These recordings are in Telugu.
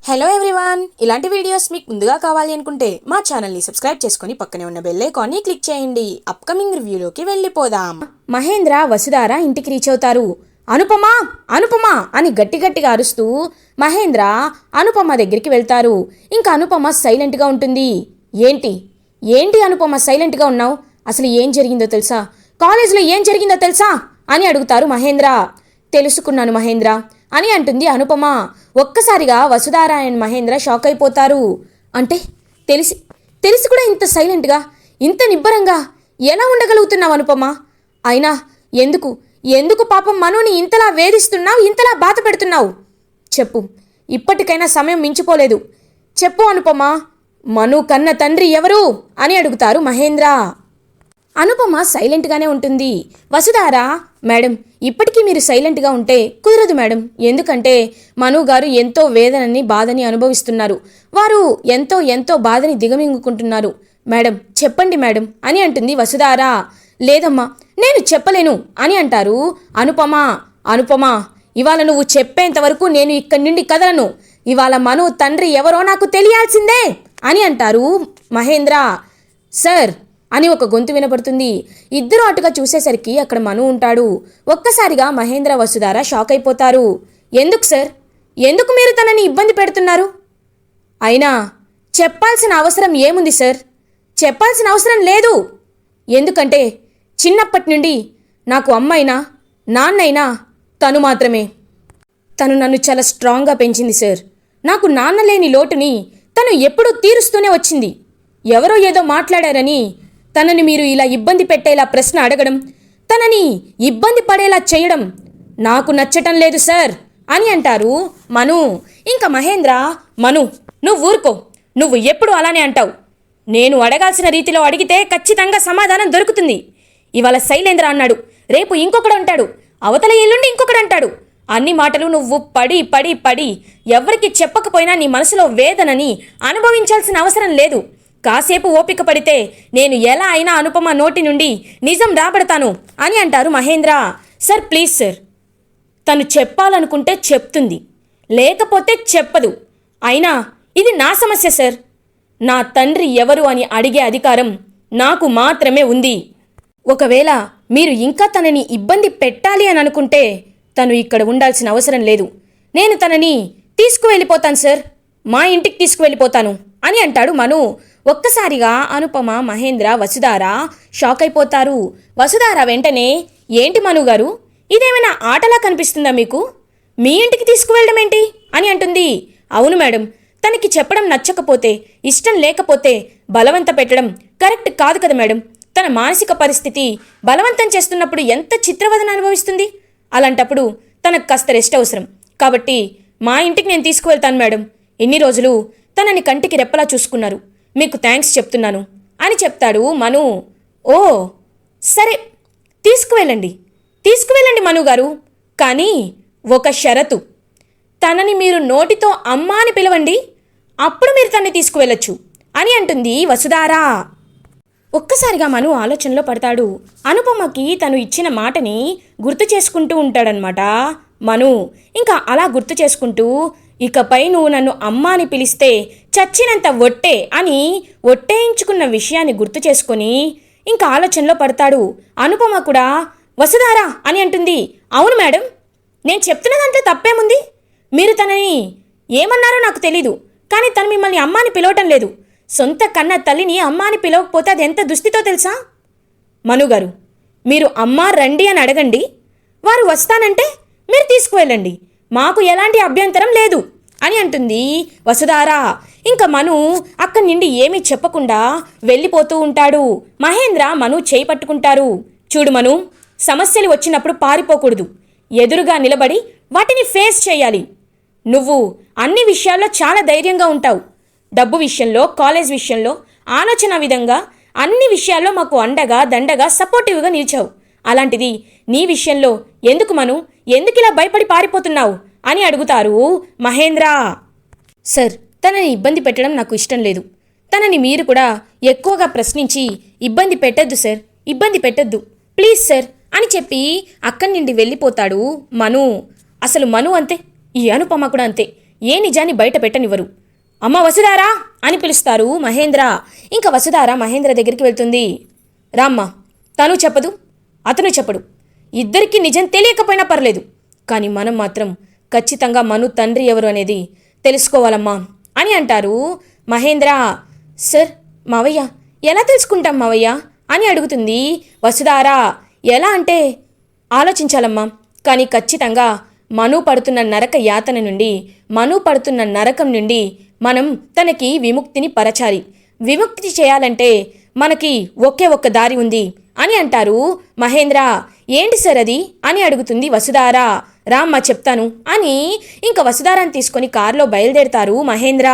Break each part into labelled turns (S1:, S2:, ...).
S1: హలో ఎవ్రీవన్, ఇలాంటి వీడియోస్ మీకు ముందుగా కావాలి అనుకుంటే మా ఛానల్ని సబ్స్క్రైబ్ చేసుకుని పక్కనే ఉన్న బెల్ ఐకాన్ని క్లిక్ చేయండి. అప్కమింగ్ రివ్యూలోకి వెళ్ళిపోదాం.
S2: మహేంద్ర వసుధార ఇంటికి రీచ్ అవుతారు. అనుపమ అనుపమ అని గట్టిగా అరుస్తూ మహేంద్ర అనుపమ దగ్గరికి వెళ్తారు. ఇంకా అనుపమ సైలెంట్గా ఉంటుంది. ఏంటి అనుపమ సైలెంట్గా ఉన్నావు? అసలు ఏం జరిగిందో తెలుసా? కాలేజ్లో ఏం జరిగిందో తెలుసా అని అడుగుతారు మహేంద్ర. తెలుసుకున్నాను మహేంద్ర అని అంటుంది అనుపమ. ఒక్కసారిగా వసుధార అండ్ మహేంద్ర షాక్ అయిపోతారు. అంటే తెలిసి కూడా ఇంత సైలెంట్గా, ఇంత నిబ్బరంగా ఎలా ఉండగలుగుతున్నావు అనుపమ? అయినా ఎందుకు పాపం మనుని ఇంతలా వేధిస్తున్నావు, ఇంతలా బాధ పెడుతున్నావు? చెప్పు, ఇప్పటికైనా సమయం మించిపోలేదు. చెప్పు అనుపమ, మను కన్న తండ్రి ఎవరు అని అడుగుతారు మహేంద్ర. అనుపమ సైలెంట్గానే ఉంటుంది. వసుధార, మేడం ఇప్పటికీ మీరు సైలెంట్గా ఉంటే కుదరదు మేడం. ఎందుకంటే మను గారు ఎంతో వేదనని బాధని అనుభవిస్తున్నారు. వారు ఎంతో బాధని దిగమింగుకుంటున్నారు. మేడం చెప్పండి మేడం అని అంటుంది వసుధార. లేదమ్మా, నేను చెప్పలేను అని అంటారు అనుపమ, ఇవాళ నువ్వు చెప్పేంత వరకు నేను ఇక్కడి నుండి కదలను. ఇవాళ మను తండ్రి ఎవరో నాకు తెలియాల్సిందే అని అంటారు మహేంద్ర. సార్ అని ఒక గొంతు వినపడుతుంది. ఇద్దరు అటుగా చూసేసరికి అక్కడ మను ఉంటాడు. ఒక్కసారిగా మహేంద్ర వసుధార షాక్ అయిపోతారు. ఎందుకు సార్, ఎందుకు మీరు తనని ఇబ్బంది పెడుతున్నారు? అయినా చెప్పాల్సిన అవసరం ఏముంది సార్? చెప్పాల్సిన అవసరం లేదు. ఎందుకంటే చిన్నప్పటి నుండి నాకు అమ్మైనా నాన్నైనా తను మాత్రమే. తను నన్ను చాలా స్ట్రాంగ్గా పెంచింది సార్. నాకు నాన్న లేని లోటుని తను ఎప్పుడూ తీరుస్తూనే వచ్చింది. ఎవరో ఏదో మాట్లాడారని తనని మీరు ఇలా ఇబ్బంది పెట్టేలా ప్రశ్న అడగడం, తనని ఇబ్బంది పడేలా చేయడం నాకు నచ్చటం లేదు సార్ అని అంటారు మను. ఇంకా మహేంద్ర, మను నువ్వు ఊరుకో, నువ్వు ఎప్పుడు అలానే అంటావు. నేను అడగాల్సిన రీతిలో అడిగితే ఖచ్చితంగా సమాధానం దొరుకుతుంది. ఇవాళ శైలేంద్ర అన్నాడు, రేపు ఇంకొకడు అంటాడు, అవతల ఎల్లుండి ఇంకొకడు అంటాడు. అన్ని మాటలు నువ్వు పడి ఎవరికి చెప్పకపోయినా నీ మనసులో వేదనని అనుభవించాల్సిన అవసరం లేదు. కాసేపు ఓపిక పడితే నేను ఎలా అయినా అనుపమ నోటి నుండి నిజం రాబడతాను అని అంటారు మహేంద్ర. సార్ ప్లీజ్ సార్, తను చెప్పాలనుకుంటే చెప్తుంది, లేకపోతే చెప్పదు. అయినా ఇది నా సమస్య సార్. నా తండ్రి ఎవరు అని అడిగే అధికారం నాకు మాత్రమే ఉంది. ఒకవేళ మీరు ఇంకా తనని ఇబ్బంది పెట్టాలి అని అనుకుంటే తను ఇక్కడ ఉండాల్సిన అవసరం లేదు. నేను తనని తీసుకువెళ్ళిపోతాను సార్, మా ఇంటికి తీసుకువెళ్ళిపోతాను అని అంటాడు మను. ఒక్కసారిగా అనుపమ, మహేంద్ర, వసుధార షాక్ అయిపోతారు. వసుధార వెంటనే, ఏంటి మను గారు, ఇదేమైనా ఆటలా కనిపిస్తుందా మీకు? మీ ఇంటికి తీసుకువెళ్ళడం ఏంటి అని అంటుంది. అవును మేడం, తనకి చెప్పడం నచ్చకపోతే, ఇష్టం లేకపోతే బలవంత పెట్టడం కరెక్ట్ కాదు కదా మేడం. తన మానసిక పరిస్థితి బలవంతం చేస్తున్నప్పుడు ఎంత చిత్రవదన అనుభవిస్తుంది. అలాంటప్పుడు తనకు కాస్త రెస్ట్ అవసరం. కాబట్టి మా ఇంటికి నేను తీసుకువెళ్తాను మేడం. ఎన్ని రోజులు తనని కంటికి రెప్పలా చూసుకున్నారు, మీకు థ్యాంక్స్ చెప్తున్నాను అని చెప్తాడు మను. ఓ సరే, తీసుకువెళ్ళండి మను గారు. కానీ ఒక షరతు, తనని మీరు నోటితో అమ్మా అని పిలవండి, అప్పుడు మీరు తనని తీసుకువెళ్ళొచ్చు అని అంటుంది వసుధార. ఒక్కసారిగా మను ఆలోచనలో పడతాడు. అనుపమకి తను ఇచ్చిన మాటని గుర్తు చేసుకుంటూ ఉంటాడనమాట మను. ఇంకా అలా గుర్తు చేసుకుంటూ, ఇకపై నువ్వు నన్ను అమ్మ అని పిలిస్తే చచ్చినంత ఒట్టే అని ఒట్టేయించుకున్న విషయాన్ని గుర్తు చేసుకొని ఇంకా ఆలోచనలో పడతాడు. అనుపమ కూడా వసుధార అని అంటుంది. అవును మేడం, నేను చెప్తున్న దాంట్లో తప్పేముంది? మీరు తనని ఏమన్నారో నాకు తెలీదు, కానీ తను మిమ్మల్ని అమ్మ అని పిలవటం లేదు. సొంత కన్న తల్లిని అమ్మ అని పిలవకపోతే అది ఎంత దుస్థితో తెలుసా? మనుగారు, మీరు అమ్మ రండి అని అడగండి, వారు వస్తానంటే మీరు తీసుకువెళ్ళండి, మాకు ఎలాంటి అభ్యంతరం లేదు అని అంటుంది వసుధార. ఇంకా మను అక్కడి నుండి ఏమీ చెప్పకుండా వెళ్ళిపోతూ ఉంటాడు. మహేంద్ర మను చేయి పట్టుకుంటారు. చూడు మను, సమస్యలు వచ్చినప్పుడు పారిపోకూడదు, ఎదురుగా నిలబడి వాటిని ఫేస్ చేయాలి. నువ్వు అన్ని విషయాల్లో చాలా ధైర్యంగా ఉంటావు. డబ్బు విషయంలో, కాలేజ్ విషయంలో, ఆలోచన విధంగా అన్ని విషయాల్లో మాకు అండగా దండగా సపోర్టివ్గా నిలిచావు. అలాంటిది నీ విషయంలో ఎందుకు మను, ఎందుకు ఇలా భయపడి పారిపోతున్నావు అని అడుగుతారు మహేంద్ర. సార్, తనని ఇబ్బంది పెట్టడం నాకు ఇష్టం లేదు. తనని మీరు కూడా ఎక్కువగా ప్రశ్నించి ఇబ్బంది పెట్టద్దు సార్, ఇబ్బంది పెట్టద్దు ప్లీజ్ సార్ అని చెప్పి అక్కడి నుండి వెళ్ళిపోతాడు మను. అసలు మను అంతే, ఈ అనుపమ కూడా అంతే. ఏ నిజాన్ని బయట పెట్టనివ్వరు. అమ్మ వసుధారా అని పిలుస్తారు మహేంద్ర. ఇంకా వసుధార మహేంద్ర దగ్గరికి వెళ్తుంది. రామ్మ, తను చెప్పదు, అతను చెప్పడు. ఇద్దరికీ నిజం తెలియకపోయినా పర్లేదు, కానీ మనం మాత్రం ఖచ్చితంగా మను తండ్రి ఎవరు అనేది తెలుసుకోవాలమ్మా అని అంటారు మహేంద్ర. సార్, మావయ్య ఎలా తెలుసుకుంటాం మావయ్య అని అడుగుతుంది వసుధారా. ఎలా అంటే ఆలోచించాలమ్మా, కానీ ఖచ్చితంగా మను పడుతున్న నరక యాతన నుండి, మను పడుతున్న నరకం నుండి మనం తనకి విముక్తిని పరచాలి. విముక్తి చేయాలంటే మనకి ఒకే ఒక్క దారి ఉంది అని అంటారు మహేంద్ర. ఏంటి సార్ అది అని అడుగుతుంది వసుధారా. రామ్మ చెప్తాను అని ఇంకా వసుధారాన్ని తీసుకొని కారులో బయలుదేరతారు మహేంద్ర.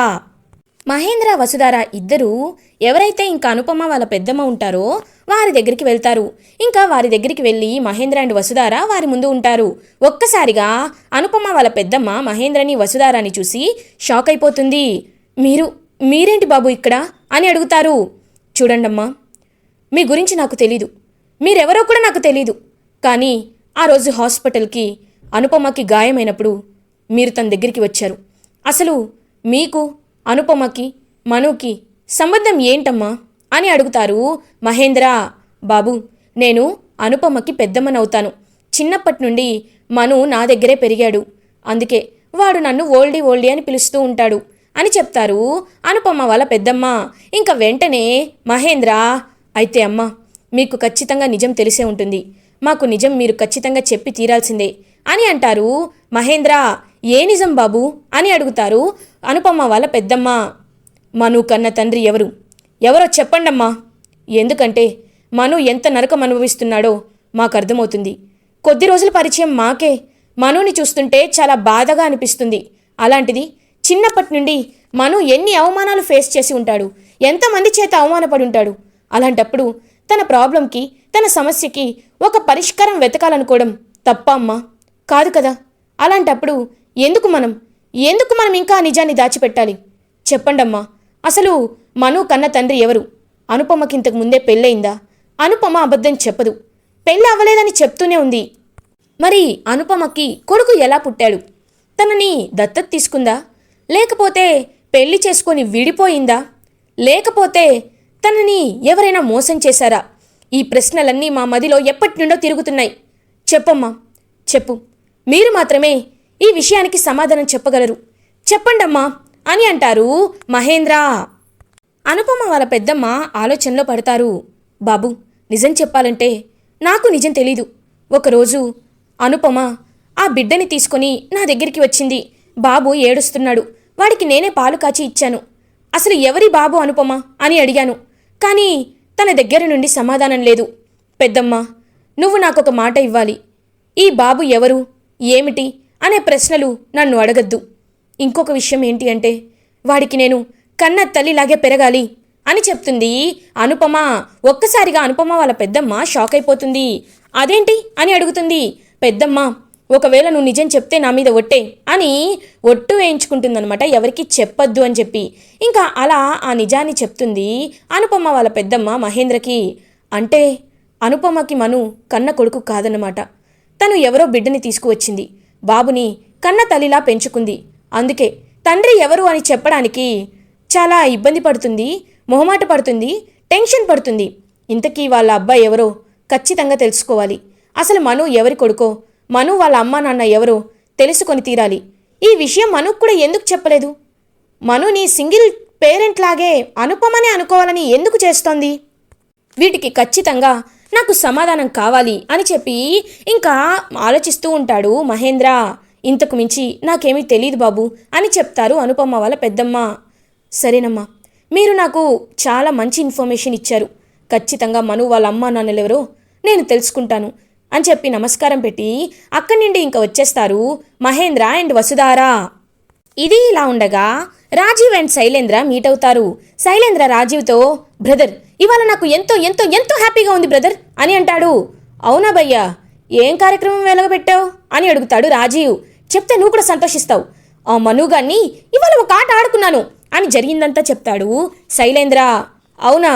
S2: మహేంద్ర వసుధార ఇద్దరూ ఎవరైతే ఇంకా అనుపమ వాళ్ళ పెద్దమ్మ ఉంటారో వారి దగ్గరికి వెళ్తారు. ఇంకా వారి దగ్గరికి వెళ్ళి మహేంద్ర అండ్ వసుధార వారి ముందు ఉంటారు. ఒక్కసారిగా అనుపమ వాళ్ళ పెద్దమ్మ మహేంద్రని వసుధారాని చూసి షాక్ అయిపోతుంది. మీరేంటి బాబు ఇక్కడ అని అడుగుతారు. చూడండమ్మా, మీ గురించి నాకు తెలీదు, మీరెవరో కూడా నాకు తెలీదు. కానీ ఆ రోజు హాస్పిటల్కి అనుపమకి గాయమైనప్పుడు మీరు తన దగ్గరికి వచ్చారు. అసలు మీకు అనుపమకి మనుకి సంబంధం ఏంటమ్మా అని అడుగుతారు మహేంద్ర. బాబు, నేను అనుపమకి పెద్దమ్మనవుతాను. చిన్నప్పటి నుండి మను నా దగ్గరే పెరిగాడు, అందుకే వాడు నన్ను ఓల్డీ ఓల్డీ అని పిలుస్తూ ఉంటాడు అని చెప్తారు అనుపమ వాళ్ళ పెద్దమ్మ. ఇంకా వెంటనే మహేంద్ర, అయితే అమ్మ, మీకు ఖచ్చితంగా నిజం తెలిసే ఉంటుంది, మాకు నిజం మీరు ఖచ్చితంగా చెప్పి తీరాల్సిందే అని అంటారు మహేంద్ర. ఏ నిజం బాబు అని అడుగుతారు అనుపమ వాళ్ళ పెద్దమ్మ. మను కన్న తండ్రి ఎవరో చెప్పండమ్మా, ఎందుకంటే మను ఎంత నరకం అనుభవిస్తున్నాడో మాకు అర్థమవుతుంది. కొద్ది రోజుల పరిచయం మాకే మనుని చూస్తుంటే చాలా బాధగా అనిపిస్తుంది. అలాంటిది చిన్నప్పటి నుండి మను ఎన్ని అవమానాలు ఫేస్ చేసి ఉంటాడు, ఎంతమంది చేత అవమానపడి ఉంటాడు. అలాంటప్పుడు తన ప్రాబ్లంకి, తన సమస్యకి ఒక పరిష్కారం వెతకాలనుకోవడం తప్ప అమ్మా? కాదు కదా. అలాంటప్పుడు ఎందుకు మనం ఇంకా ఆ నిజాన్ని దాచిపెట్టాలి? చెప్పండమ్మా, అసలు మను కన్న తండ్రి ఎవరు? అనుపమకి ఇంతకు ముందే పెళ్ళయిందా? అనుపమ అబద్ధం చెప్పదు, పెళ్ళి అవ్వలేదని చెప్తూనే ఉంది. మరి అనుపమకి కొడుకు ఎలా పుట్టాడు? తనని దత్తత తీసుకుందా? లేకపోతే పెళ్లి చేసుకొని విడిపోయిందా? లేకపోతే తనని ఎవరైనా మోసం చేశారా? ఈ ప్రశ్నలన్నీ మా మదిలో ఎప్పటి నుండో తిరుగుతున్నాయి. చెప్పమ్మా, చెప్పు. మీరు మాత్రమే ఈ విషయానికి సమాధానం చెప్పగలరు. చెప్పండమ్మా అని అంటారు మహేంద్ర. అనుపమ వాళ్ళ పెద్దమ్మ ఆలోచనలో పడతారు. బాబు, నిజం చెప్పాలంటే నాకు నిజం తెలీదు. ఒకరోజు అనుపమ ఆ బిడ్డని తీసుకొని నా దగ్గరికి వచ్చింది. బాబు ఏడుస్తున్నాడు, వాడికి నేనే పాలు కాచి ఇచ్చాను. అసలు ఎవరి బాబు అనుపమ అని అడిగాను, కానీ తన దగ్గర నుండి సమాధానం లేదు. పెద్దమ్మ, నువ్వు నాకొక మాట ఇవ్వాలి. ఈ బాబు ఎవరు, ఏమిటి అనే ప్రశ్నలు నన్ను అడగద్దు. ఇంకొక విషయం ఏంటి అంటే, వాడికి నేను కన్న తల్లిలాగే పెరగాలి అని చెప్తుంది అనుపమ. ఒక్కసారిగా అనుపమ వాళ్ళ పెద్దమ్మ షాక్ అయిపోతుంది. అదేంటి అని అడుగుతుంది. పెద్దమ్మ, ఒకవేళ నువ్వు నిజం చెప్తే నా మీద ఒట్టే అని ఒట్టు వేయించుకుంటుందనమాట, ఎవరికి చెప్పొద్దు అని చెప్పి. ఇంకా అలా ఆ నిజాన్ని చెప్తుంది అనుపమ వాళ్ళ పెద్దమ్మ మహేంద్రకి. అంటే అనుపమకి మను కన్న కొడుకు కాదన్నమాట. తను ఎవరో బిడ్డని తీసుకువచ్చింది, బాబుని కన్న తల్లిలా పెంచుకుంది. అందుకే తండ్రి ఎవరు అని చెప్పడానికి చాలా ఇబ్బంది పడుతుంది, మొహమాట పడుతుంది, టెన్షన్ పడుతుంది. ఇంతకీ వాళ్ళ అబ్బాయి ఎవరో ఖచ్చితంగా తెలుసుకోవాలి. అసలు మను ఎవరి కొడుకో, మను వాళ్ళ అమ్మా నాన్న ఎవరో తెలుసుకొని తీరాలి. ఈ విషయం మనుకు కూడా ఎందుకు చెప్పలేదు? మనుని సింగిల్ పేరెంట్ లాగే అనుపమని అనుకోవాలని ఎందుకు చేస్తోంది? వీటికి ఖచ్చితంగా నాకు సమాధానం కావాలి అని చెప్పి ఇంకా ఆలోచిస్తూ ఉంటాడు మహేంద్ర. ఇంతకు మించి నాకేమీ తెలియదు బాబు అని చెప్తారు అనుపమ వాళ్ళ పెద్దమ్మ. సరేనమ్మా, మీరు నాకు చాలా మంచి ఇన్ఫర్మేషన్ ఇచ్చారు. ఖచ్చితంగా మను వాళ్ళ అమ్మా నాన్నలెవరో నేను తెలుసుకుంటాను అని చెప్పి నమస్కారం పెట్టి అక్కడి నుండి ఇంకా వచ్చేస్తారు మహేంద్ర అండ్ వసుధారా. ఇది ఇలా ఉండగా రాజీవ్ అండ్ శైలేంద్ర మీట్ అవుతారు. శైలేంద్ర రాజీవ్తో, బ్రదర్, ఇవాళ నాకు ఎంతో ఎంతో ఎంతో హ్యాపీగా ఉంది బ్రదర్ అని అంటాడు. అవునా భయ్యా, ఏం కార్యక్రమం వెలగబెట్టావు అని అడుగుతాడు రాజీవ్. చెప్తే నువ్వు కూడా సంతోషిస్తావు. ఆ మనుగాన్ని ఇవాళ ఒక ఆట ఆడుకున్నాను అని జరిగిందంతా చెప్తాడు శైలేంద్ర. అవునా,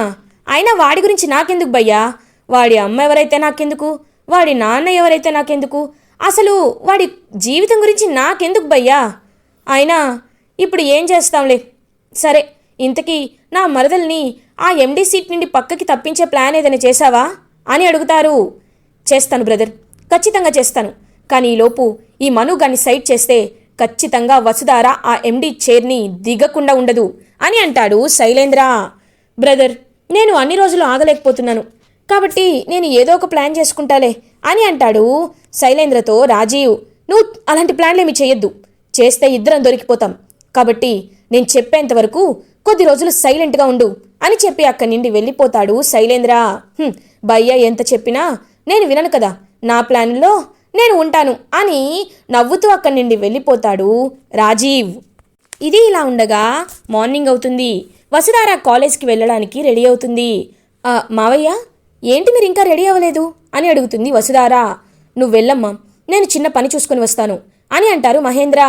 S2: అయినా వాడి గురించి నాకెందుకు భయ్యా? వాడి అమ్మ ఎవరైతే నాకెందుకు, వాడి నాన్న ఎవరైతే నాకెందుకు, అసలు వాడి జీవితం గురించి నాకెందుకు భయ్యా? అయినా ఇప్పుడు ఏం చేస్తాంలే. సరే, ఇంతకీ నా మరదల్ని ఆ ఎండీ సీట్ నుండి పక్కకి తప్పించే ప్లాన్ ఏదైనా చేశావా అని అడుగుతారు. చేస్తాను బ్రదర్, ఖచ్చితంగా చేస్తాను. కానీ ఈలోపు ఈ మనుగాన్ని సైడ్ చేస్తే ఖచ్చితంగా వసుధార ఆ ఎండీ చైర్ని దిగకుండా ఉండదు అని అంటాడు శైలేంద్ర. బ్రదర్, నేను అన్ని రోజులు ఆగలేకపోతున్నాను, కాబట్టి నేను ఏదో ఒక ప్లాన్ చేసుకుంటాలే అని అంటాడు శైలేంద్రతో రాజీవ్. నువ్వు అలాంటి ప్లాన్లేమి చేయొద్దు, చేస్తే ఇద్దరం దొరికిపోతాం. కాబట్టి నేను చెప్పేంత వరకు కొద్ది రోజులు సైలెంట్గా ఉండు అని చెప్పి అక్కడి నుండి వెళ్ళిపోతాడు శైలేంద్ర. భయ్య ఎంత చెప్పినా నేను వినను కదా, నా ప్లాన్లో నేను ఉంటాను అని నవ్వుతూ అక్కడి నుండి వెళ్ళిపోతాడు రాజీవ్. ఇది ఇలా ఉండగా మార్నింగ్ అవుతుంది. వసుధార కాలేజ్కి వెళ్ళడానికి రెడీ అవుతుంది. మావయ్య, ఏంటి మీరు ఇంకా రెడీ అవ్వలేదు అని అడుగుతుంది వసుధార. నువ్వు వెళ్ళమ్మా, నేను చిన్న పని చూసుకొని వస్తాను అని అంటారు మహేంద్ర.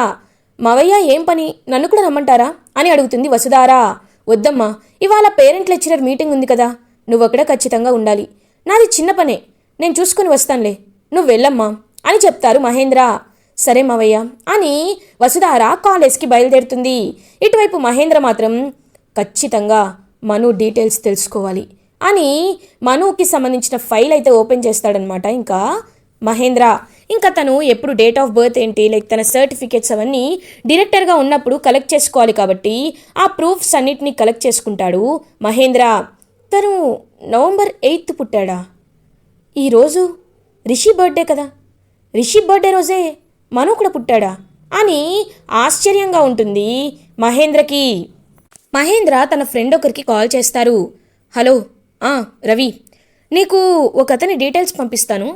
S2: మావయ్య, ఏం పని? నన్ను కూడా రమ్మంటారా అని అడుగుతుంది వసుధార. వద్దమ్మా, ఇవాళ పేరెంట్ లెక్చరర్ మీటింగ్ ఉంది కదా, నువ్వక్కడ ఖచ్చితంగా ఉండాలి. నాది చిన్న పనే, నేను చూసుకొని వస్తానులే, నువ్వు వెళ్ళమ్మా అని చెప్తారు మహేంద్ర. సరే మావయ్య అని వసుధార కాలేజ్కి బయలుదేరుతుంది. ఇటువైపు మహేంద్ర మాత్రం ఖచ్చితంగా మను డీటెయిల్స్ తెలుసుకోవాలి అని మనుకి సంబంధించిన ఫైల్ అయితే ఓపెన్ చేస్తాడనమాట. ఇంకా మహేంద్ర ఇంకా తను ఎప్పుడు డేట్ ఆఫ్ బర్త్ ఏంటి, లైక్ తన సర్టిఫికేట్స్ అవన్నీ డైరెక్టర్గా ఉన్నప్పుడు కలెక్ట్ చేసుకోవాలి. కాబట్టి ఆ ప్రూఫ్స్ అన్నిటినీ కలెక్ట్ చేసుకుంటాడు మహేంద్ర. తను నవంబర్ 8th పుట్టాడా? ఈరోజు రిషి బర్త్డే కదా, రిషి బర్త్డే రోజే మను కూడా పుట్టాడా అని ఆశ్చర్యంగా ఉంటుంది మహేంద్రకి. మహేంద్ర తన ఫ్రెండ్ ఒకరికి కాల్ చేస్తారు. హలో రవి, నీకు ఒక అతని డీటెయిల్స్ పంపిస్తాను.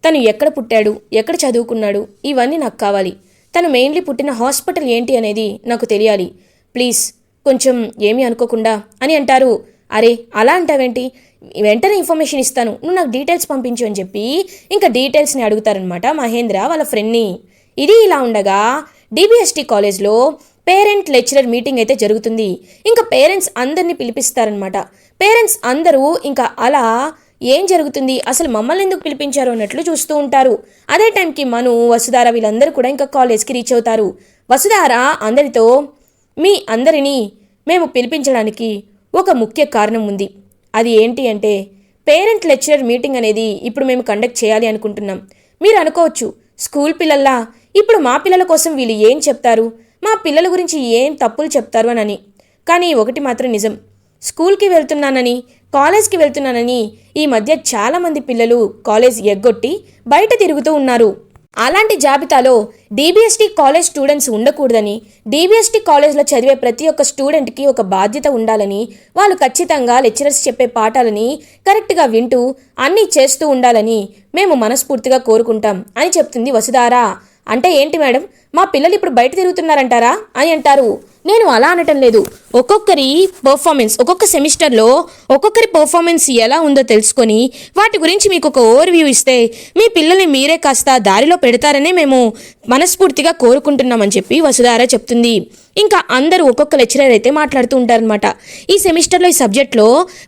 S2: తను ఎక్కడ పుట్టాడు, ఎక్కడ చదువుకున్నాడు, ఇవన్నీ నాకు కావాలి. తను మెయిన్లీ పుట్టిన హాస్పిటల్ ఏంటి అనేది నాకు తెలియాలి. ప్లీజ్ కొంచెం ఏమీ అనుకోకుండా అని అంటారు. అరే అలా అంటావేంటి, వెంటనే ఇన్ఫర్మేషన్ ఇస్తాను, నువ్వు నాకు డీటెయిల్స్ పంపించు అని చెప్పి ఇంకా డీటెయిల్స్ని అడుగుతారనమాట మహేంద్ర వాళ్ళ ఫ్రెండ్ని. ఇది ఇలా ఉండగా డిబిఎస్టీ కాలేజ్లో పేరెంట్ లెక్చరర్ మీటింగ్ అయితే జరుగుతుంది. ఇంకా పేరెంట్స్ అందరినీ పిలిపిస్తారనమాట. పేరెంట్స్ అందరూ ఇంకా అలా ఏం జరుగుతుంది, అసలు మమ్మల్ని ఎందుకు పిలిపించారు అన్నట్లు చూస్తూ ఉంటారు. అదే టైంకి మను, వసుధార వీళ్ళందరూ కూడా ఇంకా కాలేజ్కి రీచ్ అవుతారు. వసుధార అందరితో, మీ అందరినీ మేము పిలిపించడానికి ఒక ముఖ్య కారణం ఉంది. అది ఏంటి అంటే పేరెంట్ లెక్చరర్ మీటింగ్ అనేది ఇప్పుడు మేము కండక్ట్ చేయాలి అనుకుంటున్నాం. మీరు అనుకోవచ్చు, స్కూల్ పిల్లల్లా ఇప్పుడు మా పిల్లల కోసం వీళ్ళు ఏం చెప్తారు, మా పిల్లల గురించి ఏం తప్పులు చెప్తారు అని. కానీ ఒకటి మాత్రం నిజం, స్కూల్కి వెళ్తున్నానని, కాలేజ్కి వెళ్తున్నానని ఈ మధ్య చాలామంది పిల్లలు కాలేజ్ ఎగ్గొట్టి బయట తిరుగుతూ ఉన్నారు. అలాంటి జాబితాలో డిబిఎస్టీ కాలేజ్ స్టూడెంట్స్ ఉండకూడదని, డిబిఎస్టీ కాలేజ్లో చదివే ప్రతి ఒక్క స్టూడెంట్కి ఒక బాధ్యత ఉండాలని, వాళ్ళు ఖచ్చితంగా లెక్చరర్స్ చెప్పే పాఠాలని కరెక్ట్గా వింటూ అన్నీ చేస్తూ ఉండాలని మేము మనస్ఫూర్తిగా కోరుకుంటాం అని చెప్తుంది వసుధార. అంటే ఏంటి మేడం, మా పిల్లలు ఇప్పుడు బయట తిరుగుతున్నారంటారా అని అంటారు. నేను అలా అనటం లేదు, ఒక్కొక్కరి పర్ఫార్మెన్స్, ఒక్కొక్క సెమిస్టర్లో ఒక్కొక్కరి పర్ఫార్మెన్స్ ఎలా ఉందో తెలుసుకొని వాటి గురించి మీకు ఒక ఓవర్వ్యూ ఇస్తే మీ పిల్లల్ని మీరే కాస్త దారిలో పెడతారనే మేము మనస్ఫూర్తిగా కోరుకుంటున్నామని చెప్పి వసుధార చెప్తుంది. ఇంకా అందరూ ఒక్కొక్క లెక్చరర్ అయితే మాట్లాడుతూ ఉంటారనమాట. ఈ సెమిస్టర్లో ఈ సబ్జెక్ట్లో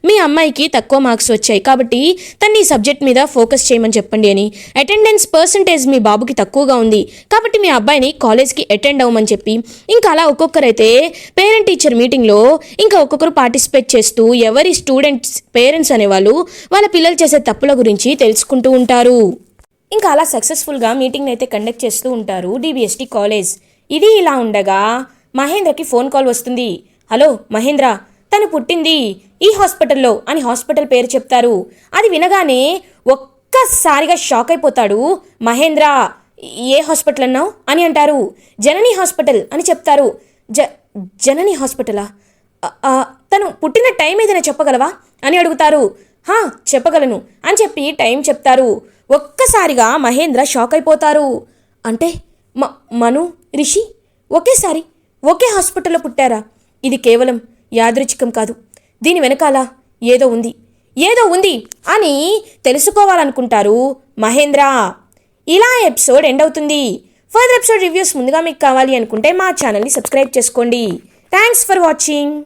S2: మీ అమ్మాయికి తక్కువ మార్క్స్ వచ్చాయి కాబట్టి తను ఈ సబ్జెక్ట్ మీద ఫోకస్ చేయమని చెప్పండి అని, అటెండెన్స్ పర్సంటేజ్ మీ బాబుకి తక్కువగా ఉంది కాబట్టి మీ అబ్బాయిని కాలేజ్కి అటెండ్ అవ్వమని చెప్పి ఇంకా అలా ఒక్కొక్కరైతే పేరెంట్ టీచర్ మీటింగ్లో ఇంకా ఒక్కొక్కరు పార్టిసిపేట్ చేస్తూ ఎవరి స్టూడెంట్స్ పేరెంట్స్ అనేవాళ్ళు వాళ్ళ పిల్లలు చేసే తప్పుల గురించి తెలుసుకుంటూ ఉంటారు. ఇంకా అలా సక్సెస్ఫుల్గా మీటింగ్ని అయితే కండక్ట్ చేస్తూ ఉంటారు డిబిఎస్టీ కాలేజ్. ఇది ఇలా ఉండగా మహేంద్రకి ఫోన్ కాల్ వస్తుంది. హలో మహేంద్ర, తను పుట్టింది ఈ హాస్పిటల్లో అని హాస్పిటల్ పేరు చెప్తారు. అది వినగానే ఒక్కసారిగా షాక్ అయిపోతాడు మహేంద్ర. ఏ హాస్పిటల్ అన్నావు అని అంటారు. జనని హాస్పిటల్ అని చెప్తారు. జనని హాస్పిటలా? తను పుట్టిన టైం ఏదైనా చెప్పగలవా అని అడుగుతారు. చెప్పగలను అని చెప్పి టైం చెప్తారు. ఒక్కసారిగా మహేంద్ర షాక్ అయిపోతారు. అంటే మను, రిషి ఒకేసారి ఒకే హాస్పిటల్లో పుట్టారా? ఇది కేవలం యాదృచ్ఛికం కాదు, దీని వెనకాల ఏదో ఉంది అని తెలుసుకోవాలనుకుంటారు మహేంద్ర. ఇలా ఎపిసోడ్ ఎండ్ అవుతుంది. ఫర్దర్ ఎపిసోడ్ రివ్యూస్ ముందుగా మీకు కావాలి అనుకుంటే మా ఛానల్ని సబ్స్క్రైబ్ చేసుకోండి. Thanks for watching.